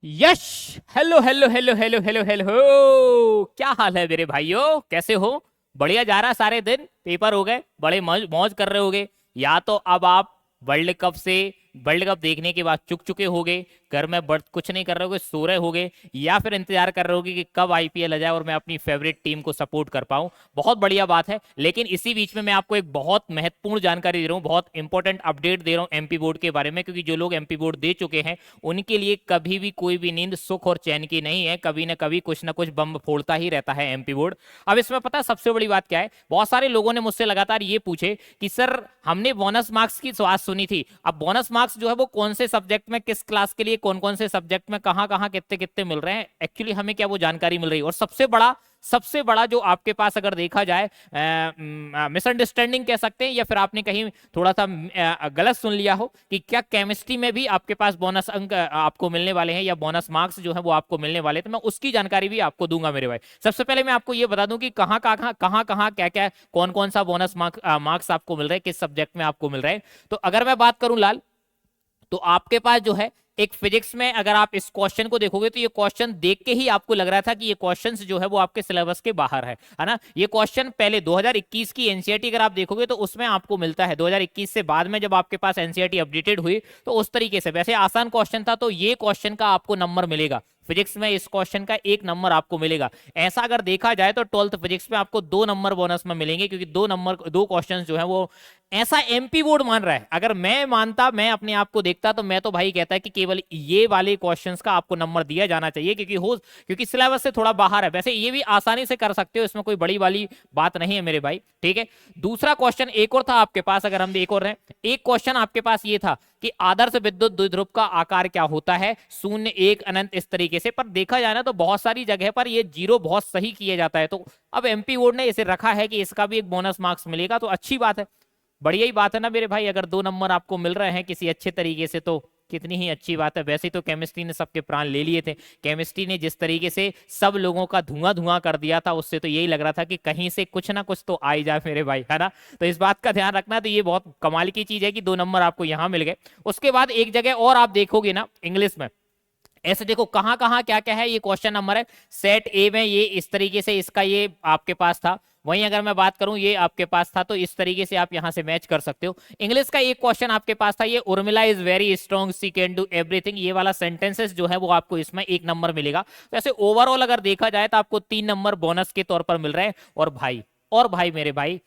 यश। Hello hello hello hello hello hello. क्या हाल है मेरे भाइयों, कैसे हो? बढ़िया जा रहा सारे दिन, पेपर हो गए, बड़े मौज मौज कर रहे होगे। या तो अब आप वर्ल्ड कप से वर्ल्ड कप देखने के बाद चुक चुके होगे, घर में बड़ कुछ नहीं कर रहे होगे, सो रहे होगे, या फिर इंतजार कर रहे होगे कि कब आईपीएल आ जाए और मैं अपनी फेवरेट टीम को सपोर्ट कर पाऊं। बहुत बढ़िया बात है, लेकिन इसी बीच में मैं आपको एक बहुत महत्वपूर्ण जानकारी दे रहा हूँ, बहुत इंपॉर्टेंट अपडेट दे रहा हूँ एमपी बोर्ड के बारे में, क्योंकि जो लोग एमपी बोर्ड दे चुके हैं उनके लिए कभी भी कोई भी नींद सुख और चैन की नहीं है, कभी ना कभी कुछ ना कुछ बम फोड़ता ही रहता है एमपी बोर्ड। अब इसमें पता है सबसे बड़ी बात क्या है, बहुत सारे लोगों ने मुझसे लगातार ये पूछे कि सर हमने बोनस मार्क्स की बात सुनी थी, अब बोनस मार्क्स जो है वो कौन से सब्जेक्ट में, किस क्लास के लिए, कौन कौन से सब्जेक्ट में, कहाँ कहाँ कितने कितने मिल रहे हैं, एक्चुअली हमें क्या वो जानकारी मिल रही है। और सबसे बड़ा जो आपके पास अगर देखा जाए मिसअंडरस्टैंडिंग कह सकते हैं, या फिर आपने कहीं थोड़ा सा गलत सुन लिया हो कि क्या केमिस्ट्री में भी आपके पास बोनस अंक आपको मिलने वाले हैं या बोनस मार्क्स जो है वो आपको मिलने वाले हैं, तो मैं उसकी जानकारी भी आपको दूंगा मेरे भाई। सबसे पहले मैं आपको ये बता दूं कि कहाँ क्या क्या कौन कौन सा बोनस मार्क्स आपको मिल रहे हैं, किस सब्जेक्ट में आपको मिल रहे हैं। तो अगर मैं बात करूं लाल, तो आपके पास जो है एक फिजिक्स में, अगर आप इस क्वेश्चन को देखोगे तो ये क्वेश्चन देख के ही आपको लग रहा था कि ये क्वेश्चन जो है वो आपके सिलेबस के बाहर है ना। ये क्वेश्चन पहले 2021 की एनसीईआरटी अगर आप देखोगे तो उसमें आपको मिलता है, 2021 से बाद में जब आपके पास एनसीईआरटी अपडेटेड हुई तो उस तरीके से, वैसे आसान क्वेश्चन था तो ये क्वेश्चन का आपको नंबर मिलेगा फिजिक्स में, इस क्वेश्चन का 1 नंबर आपको मिलेगा। ऐसा अगर देखा जाए तो 12th फिजिक्स में आपको 2 नंबर बोनस में मिलेंगे, क्योंकि 2 क्वेश्चन जो है वो ऐसा एमपी बोर्ड मान रहा है। अगर मैं मानता, मैं अपने आप को देखता, तो मैं तो भाई कहता है कि केवल ये वाले क्वेश्चंस का आपको नंबर दिया जाना चाहिए, क्योंकि सिलेबस से थोड़ा बाहर है। वैसे ये भी आसानी से कर सकते हो, इसमें कोई बड़ी वाली बात नहीं है मेरे भाई, ठीक है। दूसरा क्वेश्चन एक और था आपके पास, अगर हम एक और हैं, एक क्वेश्चन आपके पास ये था कि आदर्श विद्युत द्विध्रुव का आकार क्या होता है, शून्य, एक, अनंत, इस तरीके से। पर देखा जाए ना तो बहुत सारी जगह पर ये जीरो बहुत सही किया जाता है, तो अब एमपी बोर्ड ने इसे रखा है कि इसका भी एक बोनस मार्क्स मिलेगा, तो अच्छी बात है, बढ़िया ही बात है ना मेरे भाई। अगर 2 नंबर आपको मिल रहे हैं किसी अच्छे तरीके से तो कितनी ही अच्छी बात है। वैसे तो केमिस्ट्री ने सबके प्राण ले लिए थे, केमिस्ट्री ने जिस तरीके से सब लोगों का धुआं धुआं कर दिया था, उससे तो यही लग रहा था कि कहीं से कुछ ना कुछ तो आ ही जाए मेरे भाई, है ना। तो इस बात का ध्यान रखना, तो ये बहुत कमाल की चीज है कि 2 नंबर आपको यहाँ मिल गए। उसके बाद एक जगह और आप देखोगे ना इंग्लिश में, ऐसे देखो कहां कहां क्या क्या है, ये क्वेश्चन नंबर है सेट ए में, ये इस तरीके से इसका ये आपके पास था। वहीं अगर मैं बात करूं ये आपके पास था, तो इस तरीके से आप यहां से मैच कर सकते हो। इंग्लिश का एक क्वेश्चन आपके पास था, ये Urmila is very strong, she can do everything, ये वाला सेंटेंसेस जो है वो आपको इसमें 1 नंबर मिलेगा। तो ऐसे ओवरऑल अगर देखा जाए तो आपको 3 नंबर बोनस के तौर पर मिल रहे हैं। और भाई मेरे भाई,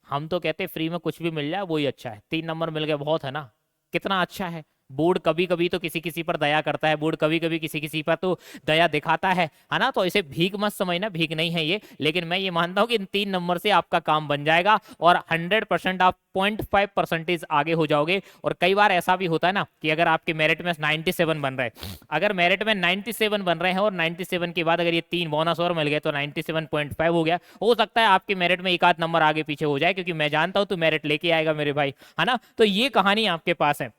हम तो कहते फ्री में कुछ भी मिल जाए वही अच्छा है, 3 नंबर मिल गए बहुत है ना, कितना अच्छा है। बोर्ड कभी कभी तो किसी किसी पर दया करता है, बोर्ड कभी कभी किसी किसी पर तो दया दिखाता है ना। तो इसे भीख मत समझना, भीख नहीं है ये, लेकिन मैं ये मानता हूं कि इन 3 नंबर से आपका काम बन जाएगा और 100% आप 0.5% आगे हो जाओगे। और कई बार ऐसा भी होता है ना कि अगर आपके मेरिट में 97 बन रहे हैं, अगर मेरिट में 97 बन रहे हैं और 97 के बाद अगर ये 3 बोनस और मिल गए तो 97.5 हो गया, हो सकता है आपके मेरिट में एक आध नंबर आगे पीछे हो जाए, क्योंकि मैं जानता हूं तू मेरिट लेके आएगा मेरे भाई, है ना। तो ये कहानी आपके पास है,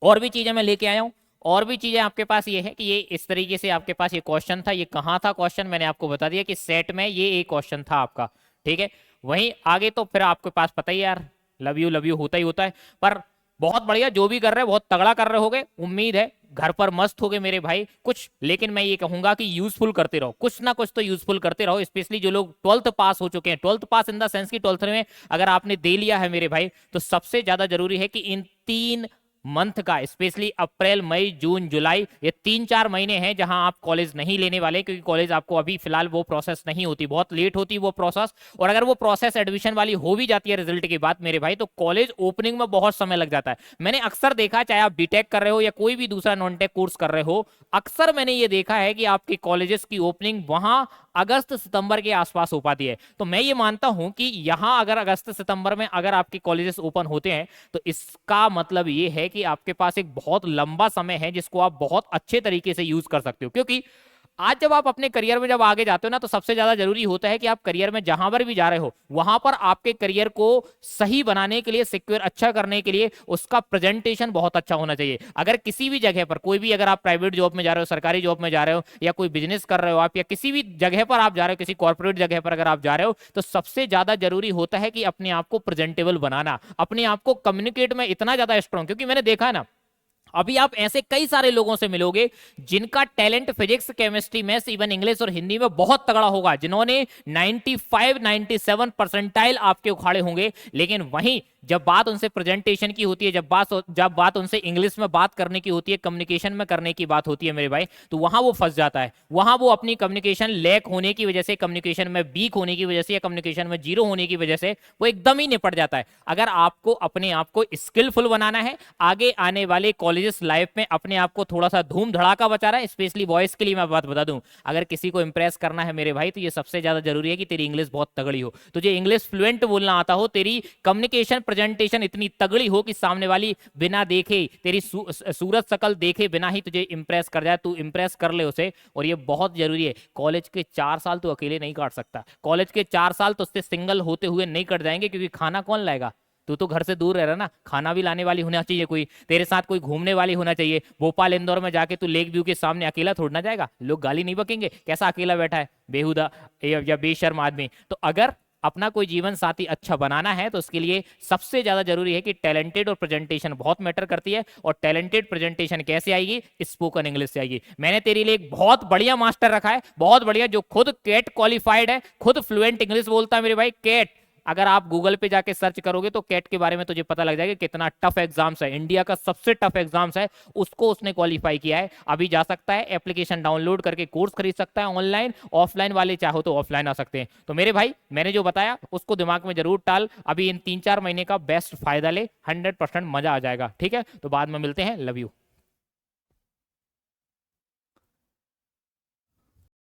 और भी चीजें मैं लेके आया हूं। और भी चीजें आपके पास ये है कि ये इस तरीके से आपके पास ये क्वेश्चन था, ये कहां था क्वेश्चन, मैंने आपको बता दिया कि सेट में ये एक क्वेश्चन था आपका, ठीक है। वहीं आगे तो फिर आपके पास पता ही यार, लव यू होता ही होता है। पर बहुत बढ़िया, जो भी कर रहे हैं बहुत तगड़ा कर रहे होगे, उम्मीद है घर पर मस्त हो गए मेरे भाई कुछ। लेकिन मैं ये कहूंगा कि यूजफुल करते रहो, कुछ ना कुछ तो यूजफुल करते रहो, स्पेशली जो लोग 12th पास हो चुके हैं, 12th pass in the sense की 12th में अगर आपने दे लिया है मेरे भाई, तो सबसे ज्यादा जरूरी है कि इन 3 मंथ का, स्पेशली अप्रैल मई जून जुलाई, ये 3-4 महीने हैं जहां आप कॉलेज नहीं लेने वाले, क्योंकि कॉलेज आपको अभी फिलहाल वो प्रोसेस नहीं होती, बहुत लेट होती वो प्रोसेस। और अगर वो प्रोसेस एडमिशन वाली हो भी जाती है रिजल्ट के बाद मेरे भाई, तो कॉलेज ओपनिंग में बहुत समय लग जाता है। मैंने अक्सर देखा, चाहे आप बीटेक कर रहे हो या कोई भी दूसरा नॉन टेक कोर्स कर रहे हो, अक्सर मैंने ये देखा है कि आपके कॉलेजेस की ओपनिंग वहां अगस्त सितंबर के आसपास हो पाती है। तो मैं ये मानता हूं कि यहां अगर अगस्त सितंबर में अगर आपके कॉलेजेस ओपन होते हैं, तो इसका मतलब ये है कि आपके पास एक बहुत लंबा समय है जिसको आप बहुत अच्छे तरीके से यूज कर सकते हो। क्योंकि आज जब आप अपने करियर में जब आगे जाते हो ना, तो सबसे ज्यादा जरूरी होता है कि आप करियर में जहां पर भी जा रहे हो वहां पर आपके करियर को सही बनाने के लिए, सिक्योर अच्छा करने के लिए उसका प्रेजेंटेशन बहुत अच्छा होना चाहिए। अगर किसी भी जगह पर कोई भी, अगर आप प्राइवेट जॉब में जा रहे हो, सरकारी जॉब में जा रहे हो, या कोई बिजनेस कर रहे हो आप, या किसी भी जगह पर आप जा रहे हो, किसी कॉर्पोरेट जगह पर अगर आप जा रहे हो, तो सबसे ज्यादा जरूरी होता है कि अपने आप को प्रेजेंटेबल बनाना, अपने आप को कम्युनिकेट में इतना ज्यादा स्ट्रॉन्ग। क्योंकि मैंने देखा है ना, अभी आप ऐसे कई सारे लोगों से मिलोगे जिनका talent physics, chemistry, maths, even English और हिंदी में बहुत तगड़ा होगा, जिन्होंने 95 97 परसेंटाइल आपके उखाड़े होंगे, लेकिन वहीं जब बात उनसे प्रेजेंटेशन की होती है, जब बात उनसे इंग्लिश में बात करने की होती है, कम्युनिकेशन में करने की बात होती है मेरे भाई, तो वहां वो फंस जाता है। वहां वो अपनी कम्युनिकेशन लैक होने की वजह से, कम्युनिकेशन में वीक होने की वजह से, या कम्युनिकेशन में जीरो होने की वजह से वो एकदम ही निपट जाता है। अगर आपको अपने आप को स्किलफुल बनाना है, आगे आने वाले कॉलेजेस लाइफ में अपने आप को थोड़ा सा धूम धड़ाका बचा रहा है, स्पेशली बॉयज के लिए मैं बात बता दूं, अगर किसी को इंप्रेस करना है मेरे भाई, तो ये सबसे ज्यादा जरूरी है कि तेरी इंग्लिश बहुत तगड़ी हो, तुझे इंग्लिश फ्लुएंट बोलना आता हो, तेरी कम्युनिकेशन प्रेजेंटेशन इतनी तगड़ी हो कि सामने वाली बिना देखे, तेरी सूरत शकल देखे बिना ही तुझे इंप्रेस कर जाए, तू इंप्रेस कर ले उसे। और ये बहुत जरूरी है। कॉलेज के 4 साल तू अकेले नहीं काट सकता, कॉलेज के 4 साल तो उससे सिंगल होते हुए नहीं कट जाएंगे, क्योंकि खाना कौन लाएगा, तू तो घर से दूर रह रहा ना, खाना भी लाने वाली होना चाहिए, कोई तेरे साथ कोई घूमने वाली होना चाहिए। भोपाल इंदौर में जाके तू लेक व्यू के सामने अकेला थोड़ना जाएगा, लोग गाली नहीं बकेंगे कैसा अकेला बैठा है बेहुदा या बेशर्म आदमी। तो अगर अपना कोई जीवन साथी अच्छा बनाना है तो उसके लिए सबसे ज्यादा जरूरी है कि टैलेंटेड और प्रेजेंटेशन बहुत मैटर करती है। और टैलेंटेड प्रेजेंटेशन कैसे आएगी, स्पोकन इंग्लिश से आएगी। मैंने तेरे लिए एक बहुत बढ़िया मास्टर रखा है, बहुत बढ़िया, जो खुद कैट क्वालिफाइड है, खुद फ्लुएंट इंग्लिश बोलता है मेरे भाई। कैट, अगर आप गूगल पे जाके सर्च करोगे तो कैट के बारे में तुझे पता लग जाएगा कितना टफ एग्जाम्स है, इंडिया का सबसे टफ एग्जाम्स है, उसको उसने क्वालिफाई किया है। अभी जा सकता है, एप्लीकेशन डाउनलोड करके कोर्स खरीद सकता है ऑनलाइन, ऑफलाइन वाले चाहो तो ऑफलाइन आ सकते हैं। तो मेरे भाई मैंने जो बताया उसको दिमाग में जरूर डाल, अभी इन 3-4 महीने का बेस्ट फायदा ले, 100% मजा आ जाएगा। ठीक है, तो बाद में मिलते हैं, लव यू।